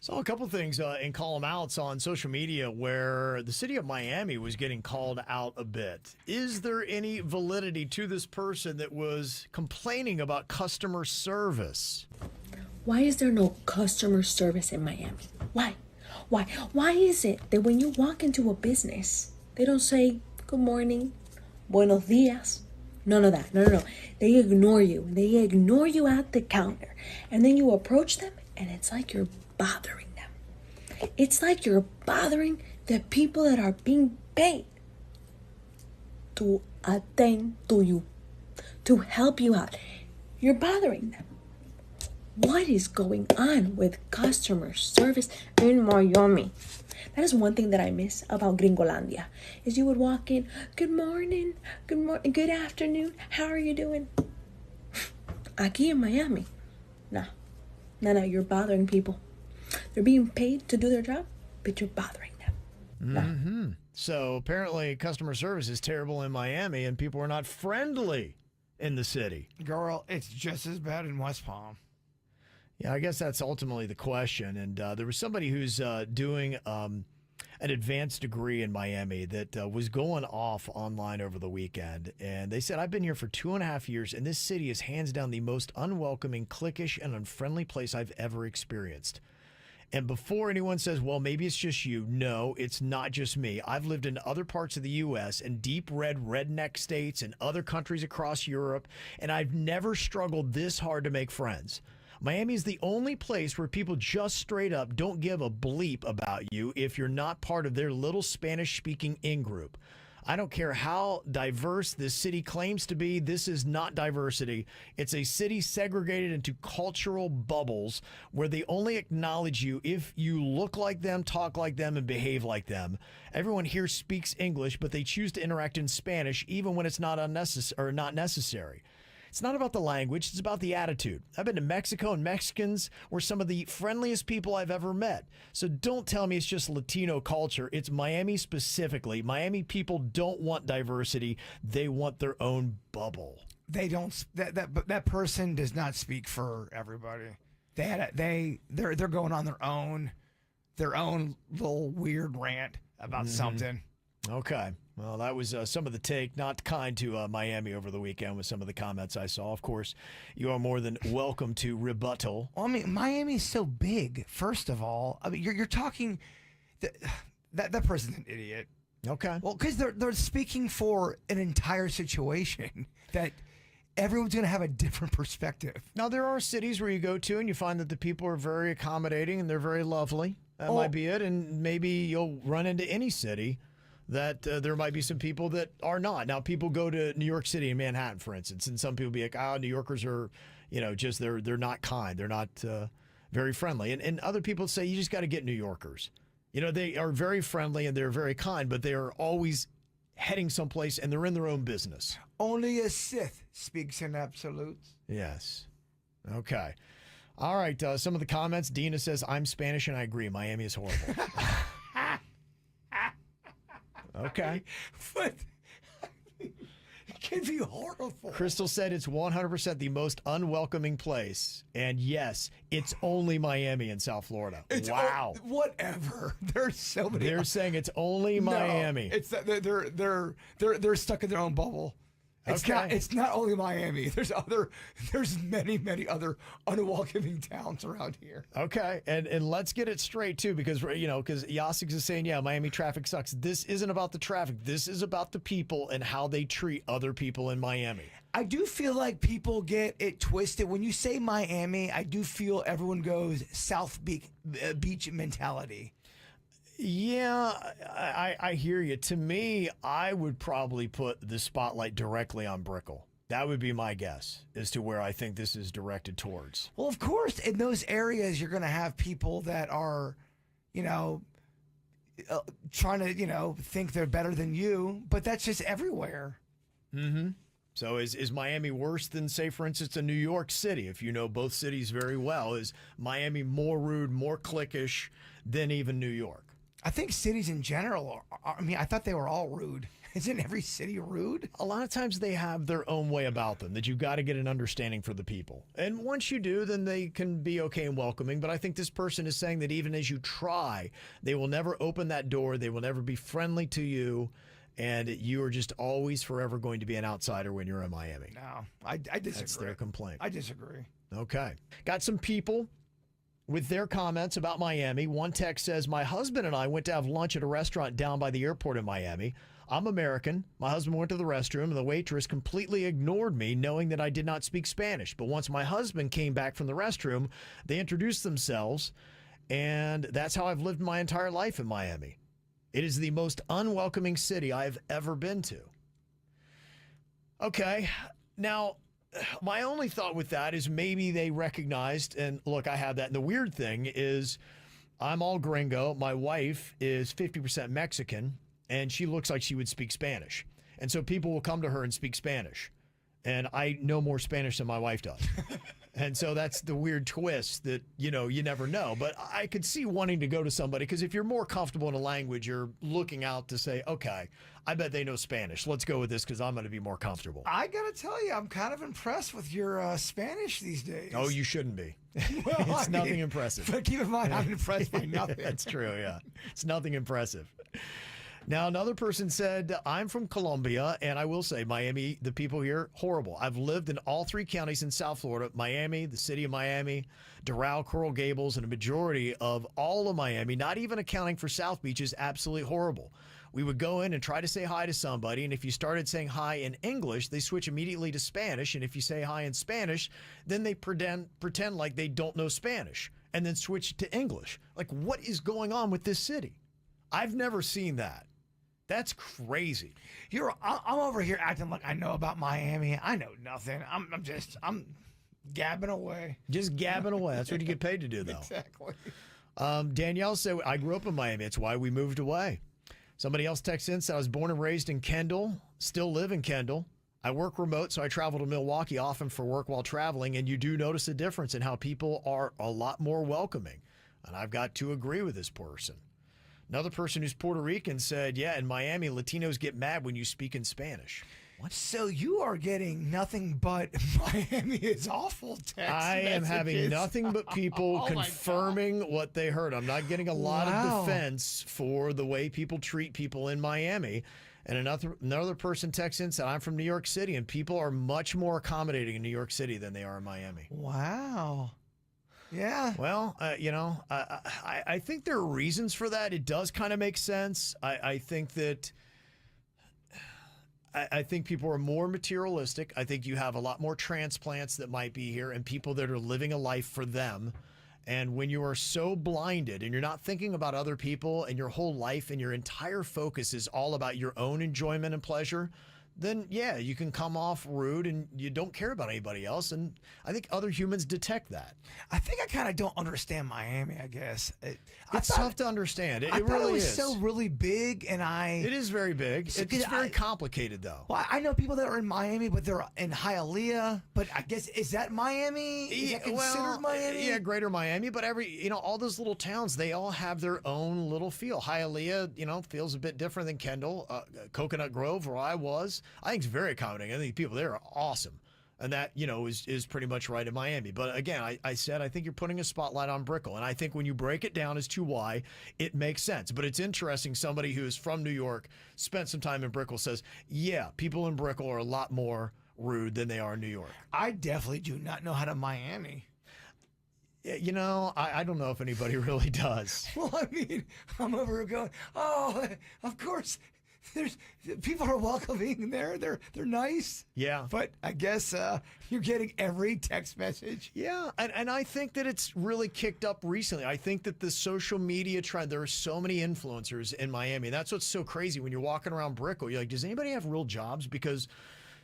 Saw a couple things in column outs on social media where the city of Miami was getting called out a bit. Is there any validity to this person that was complaining about customer service? Why is there no customer service in Miami? Why? Why is it that when you walk into a business, they don't say good morning, buenos dias? None of that. No. They ignore you. They ignore you at the counter. And then you approach them and it's like you're bothering them. It's like you're bothering the people that are being paid to attend to you, to help you out. You're bothering them. What is going on with customer service in Miami? That is one thing that I miss about Gringolandia, is you would walk in, good morning, good afternoon, how are you doing? Aquí in Miami, no, you're bothering people. They're being paid to do their job, but you're bothering them. So apparently customer service is terrible in Miami and people are not friendly in the city. Girl, it's just as bad in West Palm. Yeah, I guess that's ultimately the question. And there was somebody who's doing an advanced degree in Miami that was going off online over the weekend. And they said, I've been here for 2.5 years, and this city is hands down the most unwelcoming, cliquish, and unfriendly place I've ever experienced. And before anyone says, well, maybe it's just you, no, it's not just me. I've lived in other parts of the U.S. and deep red redneck states and other countries across Europe, and I've never struggled this hard to make friends. Miami is the only place where people just straight up don't give a bleep about you if you're not part of their little Spanish-speaking in-group. I don't care how diverse this city claims to be. This is not diversity. It's a city segregated into cultural bubbles where they only acknowledge you if you look like them, talk like them, and behave like them. Everyone here speaks English, but they choose to interact in Spanish even when it's not necessary. It's not about the language, it's about the attitude. I've been to Mexico, and Mexicans were some of the friendliest people I've ever met. So don't tell me it's just Latino culture. It's Miami specifically. Miami people don't want diversity. They want their own bubble. They don't. That person does not speak for everybody. They're going on their own little weird rant about something. Okay. Well, that was some of the take. Not kind to Miami over the weekend with some of the comments I saw. Of course, you are more than welcome to rebuttal. Well, I mean, Miami's so big. First of all, I mean, you're talking that person's an idiot. Okay. Well, because they're speaking for an entire situation that everyone's going to have a different perspective. Now, there are cities where you go to and you find that the people are very accommodating and they're very lovely. That might be it. And maybe you'll run into any city that there might be some people that are not. Now, people go to New York City and Manhattan, for instance, and some people be like, New Yorkers are, just they're not kind. They're not very friendly. And other people say you just got to get New Yorkers. They are very friendly and they're very kind, but they are always heading someplace and they're in their own business. Only a Sith speaks in absolutes. Yes. Okay. All right. Some of the comments. Dina says, I'm Spanish and I agree. Miami is horrible. Okay. But it can be horrible. Crystal said it's 100% the most unwelcoming place. And yes, it's only Miami in South Florida. Wow. Whatever. There's so many. They're saying it's only Miami. It's that they're stuck in their own bubble. It's not only Miami. There's many other unwelcoming towns around here. Okay, and let's get it straight too, because Yasik is saying, Miami traffic sucks. This isn't about the traffic. This is about the people and how they treat other people in Miami. I do feel like people get it twisted. When you say Miami, I do feel everyone goes South Beach mentality. Yeah, I hear you. To me, I would probably put the spotlight directly on Brickell. That would be my guess as to where I think this is directed towards. Well, of course, in those areas, you're going to have people that are, trying to, think they're better than you. But that's just everywhere. Mm-hmm. So is Miami worse than, say, for instance, a New York City? If you know both cities very well, is Miami more rude, more cliquish than even New York? I think cities in general I thought they were all rude. Isn't every city rude? A lot of times they have their own way about them that you've got to get an understanding for the people. And once you do, then they can be okay and welcoming. But I think this person is saying that even as you try, they will never open that door. They will never be friendly to you. And you are just always forever going to be an outsider when you're in Miami. No, I disagree. That's their complaint. I disagree. Okay. Got some people with their comments about Miami. One text says, my husband and I went to have lunch at a restaurant down by the airport in Miami. I'm American. My husband went to the restroom and the waitress completely ignored me, knowing that I did not speak Spanish. But once my husband came back from the restroom, they introduced themselves. And that's how I've lived my entire life in Miami. It is the most unwelcoming city I've ever been to. Okay. Now, my only thought with that is maybe they recognized, and look, I have that. And the weird thing is I'm all gringo. My wife is 50% Mexican, and she looks like she would speak Spanish. And so people will come to her and speak Spanish. And I know more Spanish than my wife does. And so that's the weird twist that, you know, you never know. But I could see wanting to go to somebody, because if you're more comfortable in a language, you're looking out to say, okay, I bet they know Spanish. Let's go with this because I'm going to be more comfortable. I got to tell you, I'm kind of impressed with your Spanish these days. Oh, you shouldn't be. Well, It's nothing impressive. But keep in mind, I'm impressed by nothing. That's true, yeah. It's nothing impressive. Now, another person said, I'm from Colombia, and I will say, Miami, the people here, horrible. I've lived in all 3 counties in South Florida, Miami, the city of Miami, Doral, Coral Gables, and a majority of all of Miami, not even accounting for South Beach, is absolutely horrible. We would go in and try to say hi to somebody, and if you started saying hi in English, they switch immediately to Spanish, and if you say hi in Spanish, then they pretend like they don't know Spanish, and then switch to English. Like, what is going on with this city? I've never seen that. That's crazy. I'm over here acting like I know about Miami. I know nothing. I'm gabbing away. Just gabbing away. That's what you get paid to do, though. Exactly. Danielle said, I grew up in Miami. It's why we moved away. Somebody else texted in, said, I was born and raised in Kendall, still live in Kendall. I work remote, so I travel to Milwaukee often for work while traveling, and you do notice a difference in how people are a lot more welcoming. And I've got to agree with this person. Another person who's Puerto Rican said, yeah, in Miami, Latinos get mad when you speak in Spanish. What? So you are getting nothing but Miami is awful text I am having messages. nothing but people Oh my confirming what they heard. I'm not getting a lot of defense for the way people treat people in Miami. And another person texts in, said, I'm from New York City, and people are much more accommodating in New York City than they are in Miami. Wow. Yeah. Well, I think there are reasons for that. It does kind of make sense. I think that I think people are more materialistic. I think you have a lot more transplants that might be here and people that are living a life for them. And when you are so blinded and you're not thinking about other people and your whole life and your entire focus is all about your own enjoyment and pleasure, then yeah, you can come off rude and you don't care about anybody else. And I think other humans detect that. I think I kind of don't understand Miami, I guess. It's tough to understand. It thought really it was is. so really big, and It is very big. So, It's very complicated, though. Well, I know people that are in Miami, but they're in Hialeah. But I guess, is that Miami? Is that considered Miami? Yeah, greater Miami. But all those little towns, they all have their own little feel. Hialeah, feels a bit different than Kendall. Coconut Grove, where I was, I think it's very accommodating. I think people there are awesome. And that, is pretty much right in Miami. But again, I said, I think you're putting a spotlight on Brickell. And I think when you break it down as to why, it makes sense. But it's interesting, somebody who is from New York, spent some time in Brickell, says, yeah, people in Brickell are a lot more rude than they are in New York. I definitely do not know how to Miami. I don't know if anybody really does. Well, I mean, I'm over here going, oh, of course. There's people are welcoming there. They're nice. Yeah. But I guess you're getting every text message. Yeah. And I think that it's really kicked up recently. I think that the social media trend, there are so many influencers in Miami. That's what's so crazy when you're walking around Brickell. You're like, does anybody have real jobs? Because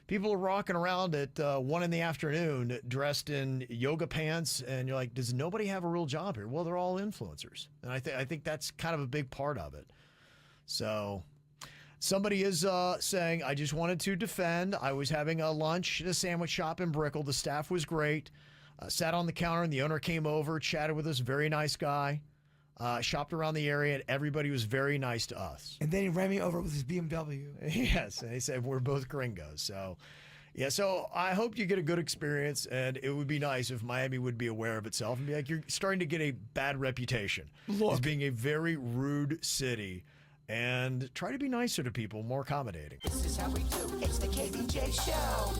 people are rocking around at 1 PM dressed in yoga pants. And you're like, does nobody have a real job here? Well, they're all influencers. And I think that's kind of a big part of it. So somebody is saying, I just wanted to defend. I was having a lunch at a sandwich shop in Brickell. The staff was great. Sat on the counter and the owner came over, chatted with us. Very nice guy. shopped around the area, and everybody was very nice to us. And then he ran me over with his BMW. Yes, and they said we're both gringos. So, yeah, so I hope you get a good experience, and it would be nice if Miami would be aware of itself and be like, you're starting to get a bad reputation as being a very rude city, and try to be nicer to people, more accommodating. This is how we do. It's the KBJ Show.